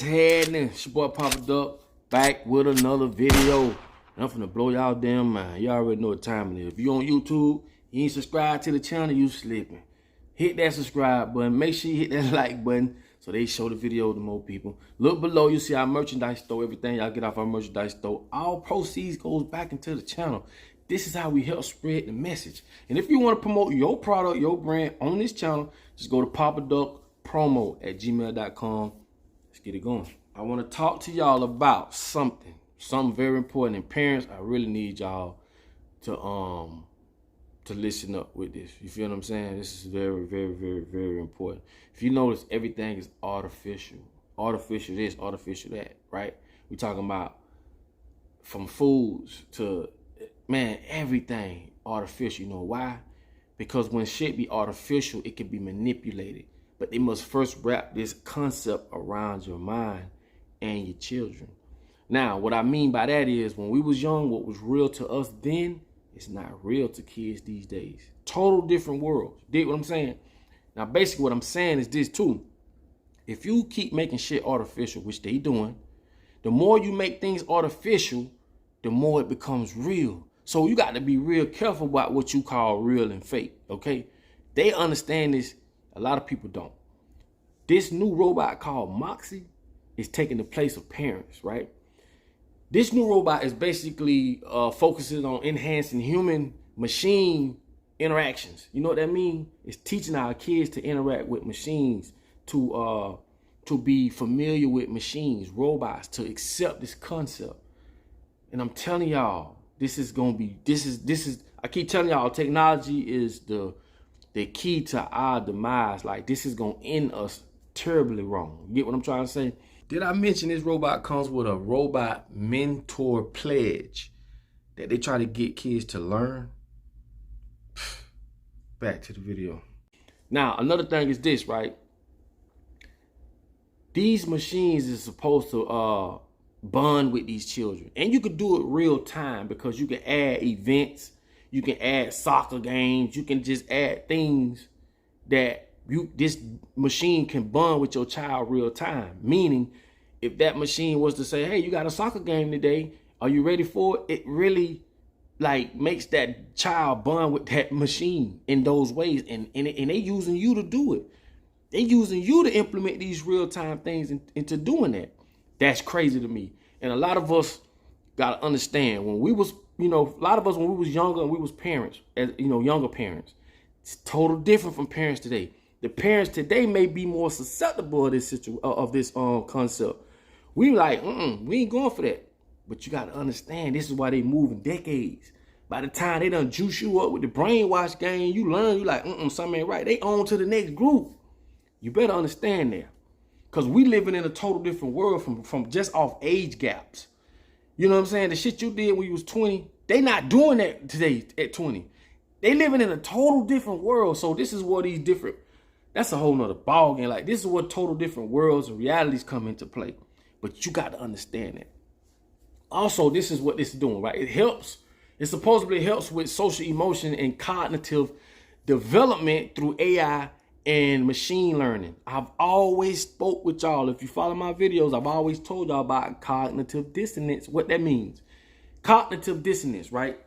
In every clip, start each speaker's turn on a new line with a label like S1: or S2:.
S1: Happening? It's your boy Papa Duck back with another video. I'm finna blow y'all damn mind. Y'all already know what time it is. If you on YouTube, you ain't subscribed to the channel, you slipping. Hit that subscribe button. Make sure you hit that like button so they show the video to more people. Look below, you see our merchandise store. Everything y'all get off our merchandise store, all proceeds goes back into the channel. This is how we help spread the message. And if you want to promote your product, your brand on this channel, just go to papaduckpromo@gmail.com. Let's get it going. I want to talk to y'all about something very important. And parents, I really need y'all to listen up with this. You feel what I'm saying? This is very, very, very, very important. If you notice, everything is artificial. Artificial this, artificial that, right? We're talking about from foods to, man, everything artificial. You know why? Because when shit be artificial, it can be manipulated. But they must first wrap this concept around your mind and your children. Now, what I mean by that is when we was young, what was real to us then is not real to kids these days. Total different worlds. Dig what I'm saying? Now, basically what I'm saying is this too. If you keep making shit artificial, which they doing, the more you make things artificial, the more it becomes real. So you got to be real careful about what you call real and fake, okay? They understand this. A lot of people don't. This new robot called Moxie is taking the place of parents, right? This new robot is basically focuses on enhancing human-machine interactions. You know what that means? It's teaching our kids to interact with machines, to be familiar with machines, robots, to accept this concept. And I'm telling y'all, this is gonna be, I keep telling y'all, technology is the key to our demise. Like, this is gonna end us terribly wrong. You get what I'm trying to say? Did I mention this robot comes with a robot mentor pledge that they try to get kids to learn? Back to the video. Now, another thing is this, right? These machines is supposed to bond with these children. And you could do it real time because you can add events. You can add soccer games. You can just add things that this machine can bond with your child real time. Meaning, if that machine was to say, hey, you got a soccer game today, are you ready for it? It really like makes that child bond with that machine in those ways. And they using you to do it. They using you to implement these real time things into doing that. That's crazy to me. And a lot of us got to understand when we was, a lot of us when we was younger and we was parents, as younger parents, it's total different from parents today. The parents today may be more susceptible of this concept. We like, we ain't going for that. But you got to understand, this is why they move in decades. By the time they done juice you up with the brainwash game, you learn, you like, something ain't right. They on to the next group. You better understand that. Because we living in a total different world from just off age gaps. You know what I'm saying? The shit you did when you was 20, they not doing that today at 20. They living in a total different world. So this is what these different, that's a whole nother ball game. Like, this is what total different worlds and realities come into play. But you got to understand that. Also, this is what this is doing, right? It supposedly helps with social emotion and cognitive development through AI and machine learning. I've always spoke with y'all. If you follow my videos, I've always told y'all about cognitive dissonance, what that means. Cognitive dissonance, right?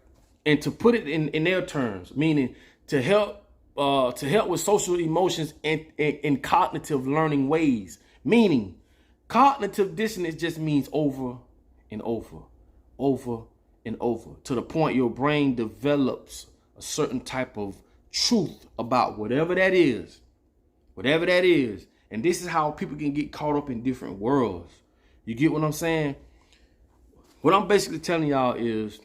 S1: And to put it in their terms, meaning to help with social emotions and cognitive learning ways. Meaning, cognitive dissonance just means over and over, over and over, to the point your brain develops a certain type of truth about whatever that is. Whatever that is. And this is how people can get caught up in different worlds. You get what I'm saying? What I'm basically telling y'all is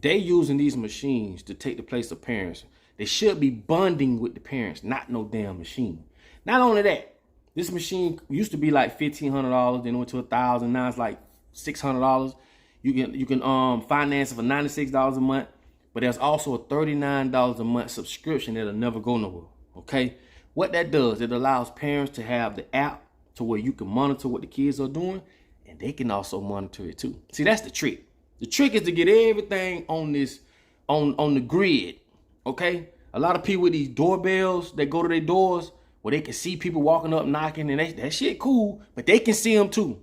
S1: they using these machines to take the place of parents. They should be bonding with the parents, not no damn machine. Not only that, this machine used to be like $1,500, then it went to $1,000. Now it's like $600. You can finance it for $96 a month, but there's also a $39 a month subscription that'll never go nowhere. Okay, what that does, it allows parents to have the app to where you can monitor what the kids are doing, and they can also monitor it too. See, that's the trick. The trick is to get everything on this on the grid. Okay, a lot of people with these doorbells that go to their doors, where they can see people walking up, knocking, and that shit cool, but they can see them too.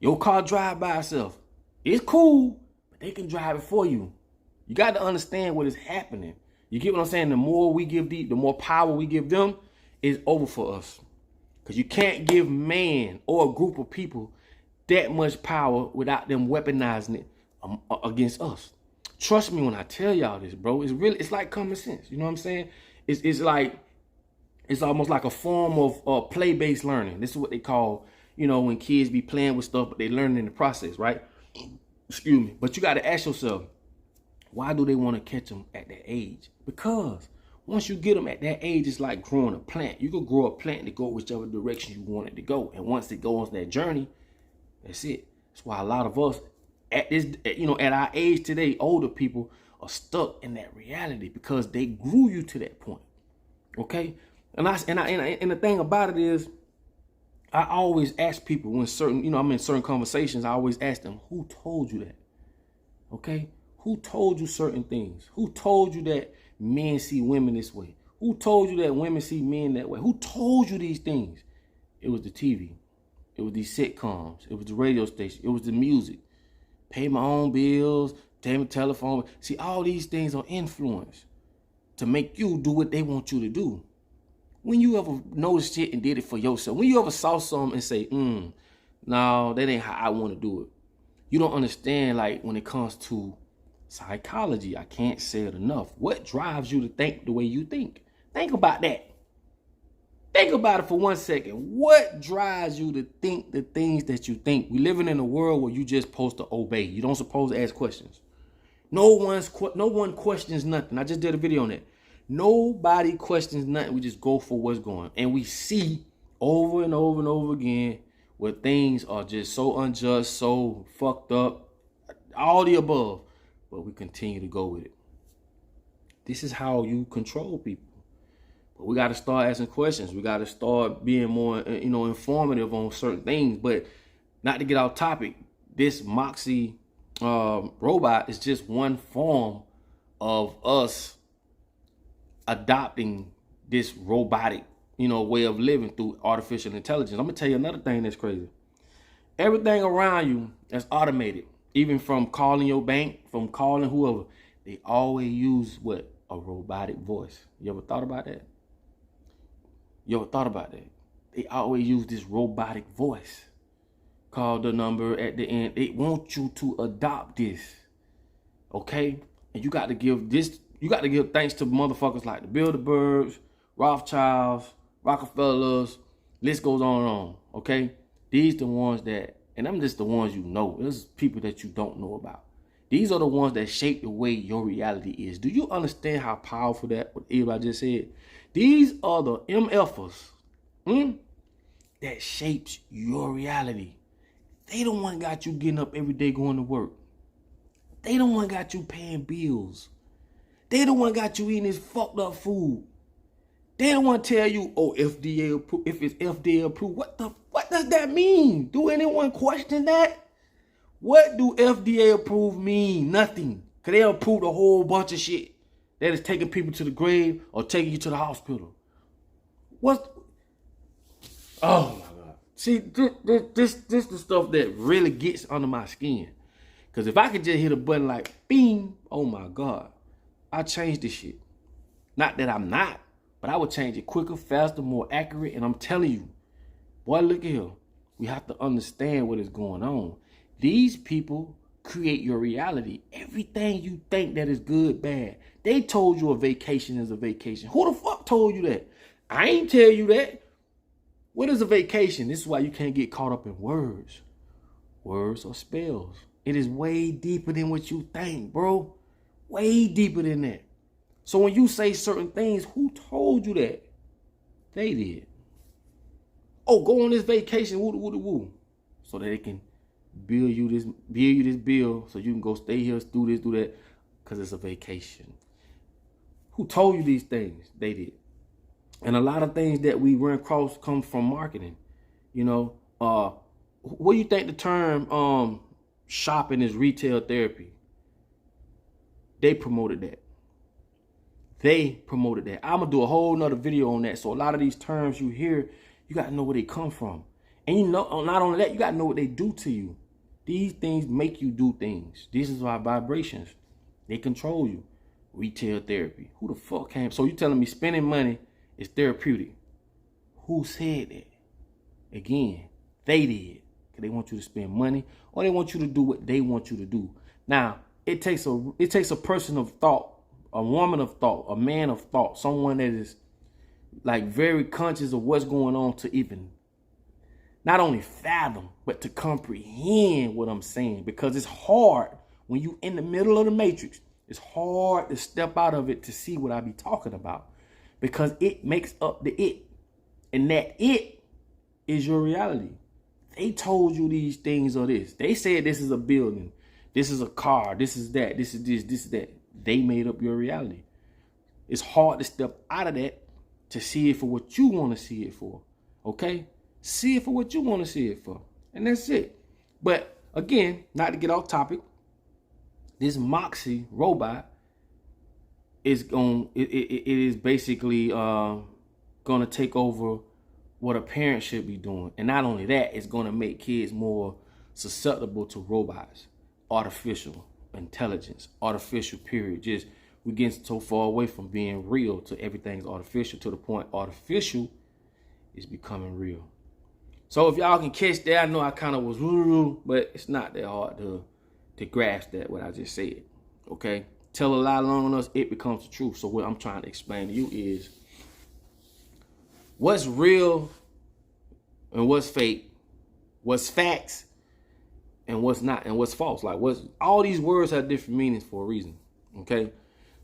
S1: Your car drive by itself. It's cool, but they can drive it for you. You got to understand what is happening. You get what I'm saying? The more we give the more power we give them, it's over for us. Because you can't give man or a group of people that much power without them weaponizing it against us. Trust me when I tell y'all this, bro. It's like common sense. You know what I'm saying? It's almost like a form of play-based learning. This is what they call, when kids be playing with stuff, but they learn in the process, right? Excuse me. But you got to ask yourself, why do they want to catch them at that age? Because once you get them at that age, it's like growing a plant. You can grow a plant to go whichever direction you want it to go. And once it goes on that journey, that's it. That's why a lot of us at our age today, older people are stuck in that reality because they grew you to that point. Okay? And the thing about it is, I always ask people when I'm in certain conversations, I always ask them, who told you that? Okay? Who told you certain things? Who told you that men see women this way? Who told you that women see men that way? Who told you these things? It was the TV. It was these sitcoms. It was the radio station. It was the music. Pay my own bills, pay my telephone. See, all these things are influence to make you do what they want you to do. When you ever noticed shit and did it for yourself? When you ever saw something and say, no, that ain't how I want to do it. You don't understand, like, when it comes to psychology, I can't say it enough. What drives you to think the way you think? Think about that. Think about it for 1 second. What drives you to think the things that you think? We living in a world where you just supposed to obey. You don't supposed to ask questions. No one questions nothing. I just did a video on that. Nobody questions nothing. We just go for what's going. And we see over and over and over again where things are just so unjust, so fucked up, all the above. But we continue to go with it. This is how you control people. But we got to start asking questions. We got to start being more, informative on certain things. But not to get off topic, this Moxie robot is just one form of us adopting this robotic, way of living through artificial intelligence. I'm going to tell you another thing that's crazy. Everything around you is automated. Even from calling your bank, from calling whoever, they always use what? A robotic voice. You ever thought about that? They always use this robotic voice. Call the number at the end. They want you to adopt this. Okay? And you got to give thanks to motherfuckers like the Bilderbergs, Rothschilds, Rockefellers, list goes on and on. Okay? These the ones that, and I'm just the ones you know. There's people that you don't know about. These are the ones that shape the way your reality is. Do you understand how powerful what everybody just said? These are the MFers that shapes your reality. They the one got you getting up every day going to work. They the one got you paying bills. They the one got you eating this fucked up food. They don't want to tell you, FDA approved. If it's FDA approved, what does that mean? Do anyone question that? What do FDA approved mean? Nothing. Because they approved a whole bunch of shit that is taking people to the grave or taking you to the hospital. Oh my God. See, this the stuff that really gets under my skin. Because if I could just hit a button like, bing, oh my God, I change this shit. Not that I'm not, but I would change it quicker, faster, more accurate. And I'm telling you, boy, look at here. We have to understand what is going on. These people create your reality. Everything you think that is good, bad. They told you a vacation is a vacation. Who the fuck told you that? I ain't tell you that. What is a vacation? This is why you can't get caught up in words. Words or spells. It is way deeper than what you think, bro. Way deeper than that. So when you say certain things, who told you that? They did. Oh, go on this vacation, woo. So that they can bill you this bill so you can go stay here, do this, do that, because it's a vacation. Who told you these things? They did. And a lot of things that we run across come from marketing. What do you think the term shopping is retail therapy? They promoted that. They promoted that. I'm gonna do a whole nother video on that. So a lot of these terms you hear, you gotta know where they come from. And you know, not only that, you gotta know what they do to you. These things make you do things. This is why vibrations, they control you. Retail therapy. Who the fuck came? So you telling me spending money is therapeutic? Who said that? Again, they did. Because they want you to spend money, or they want you to do what they want you to do. Now, it takes a person of thought, a woman of thought, a man of thought, someone that is like very conscious of what's going on to even not only fathom, but to comprehend what I'm saying. Because it's hard when you in the middle of the matrix. It's hard to step out of it to see what I be talking about. Because it makes up the it. And that it is your reality. They told you these things or this. They said this is a building. This is a car. This is that. This is this. This is that. They made up your reality. It's hard to step out of that to see it for what you want to see it for. Okay? See it for what you want to see it for. And that's it. But again, not to get off topic, this Moxie robot is it is basically gonna take over what a parent should be doing. And not only that, it's gonna make kids more susceptible to robots, artificial intelligence, artificial period. Just we're getting so far away from being real to everything's artificial, to the point artificial is becoming real. So if y'all can catch that, I know I kind of was, but it's not that hard to grasp that, what I just said, okay? Tell a lie long enough, it becomes the truth. So what I'm trying to explain to you is what's real and what's fake, what's facts and what's not, and what's false. Like all these words have different meanings for a reason, okay?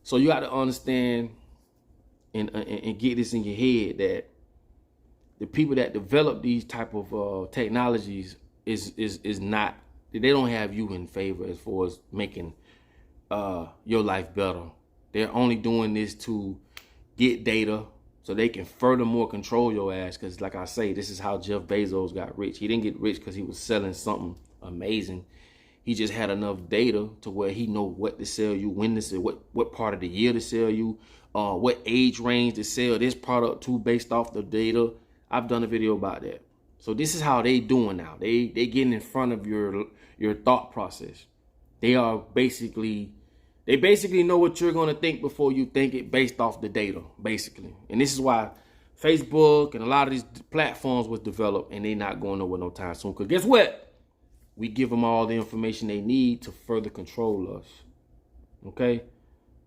S1: So you got to understand and get this in your head that the people that develop these type of technologies is not, they don't have you in favor as far as making your life better. They're only doing this to get data so they can furthermore control your ass. Because like I say, this is how Jeff Bezos got rich. He didn't get rich because he was selling something amazing. He just had enough data to where he know what to sell you, when to sell, what part of the year to sell you, what age range to sell this product to based off the data. I've done a video about that. So this is how they doing now. They getting in front of your thought process. They basically know what you're going to think before you think it based off the data, basically. And this is why Facebook and a lot of these platforms was developed, and they not going nowhere no time soon. Because guess what? We give them all the information they need to further control us. Okay?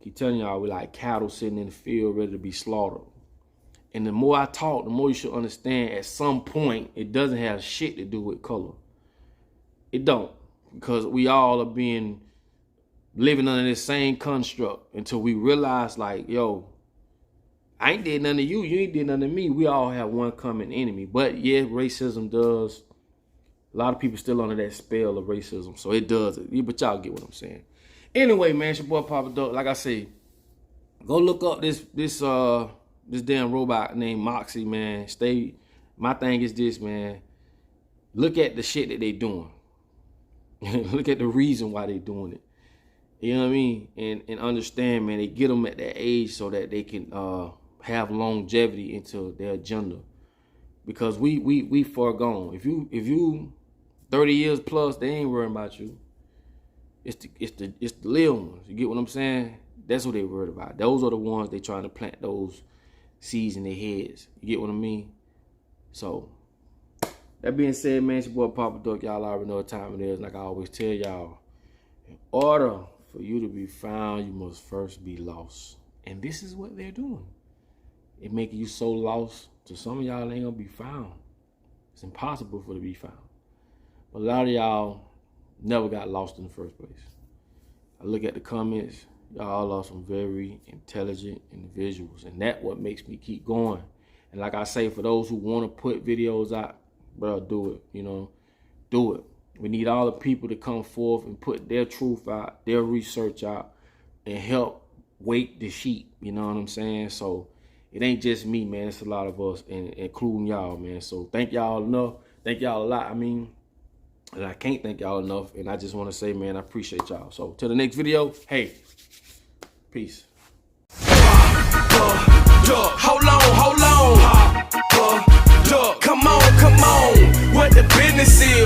S1: Keep telling y'all, we like cattle sitting in the field ready to be slaughtered. And the more I talk, the more you should understand at some point, it doesn't have shit to do with color. It don't. Because we all are living under this same construct until we realize, like, yo, I ain't did nothing to you. You ain't did nothing to me. We all have one common enemy. But yeah, racism does. A lot of people still under that spell of racism. So it does. But y'all get what I'm saying. Anyway, man, it's your boy Papa Duck. Like I say, go look up this damn robot named Moxie, man. My thing is this, man. Look at the shit that they doing. Look at the reason why they doing it. You know what I mean? And understand, man, they get them at that age so that they can have longevity into their agenda. Because we far gone. If you 30 years plus, they ain't worrying about you. It's the little ones. You get what I'm saying? That's what they worried about. Those are the ones they trying to plant those seeds in their heads. You get what I mean? So, that being said, man, it's your boy Papa Duck. Y'all already know what time it is. Like I always tell y'all, in order for you to be found, you must first be lost. And this is what they're doing. It making you so lost to some of y'all ain't gonna be found. It's impossible for it to be found. But a lot of y'all never got lost in the first place. I look at the comments. Y'all are some very intelligent individuals, and that's what makes me keep going. And like I say, for those who want to put videos out, bro, do it. You know, do it. We need all the people to come forth and put their truth out, their research out, and help wake the sheep. You know what I'm saying? So it ain't just me, man. It's a lot of us, including y'all, man. So thank y'all enough. Thank y'all a lot. I mean, and I can't thank y'all enough. And I just want to say, man, I appreciate y'all. So till the next video, hey. Peace.
S2: Hold on. Come on. What the business is?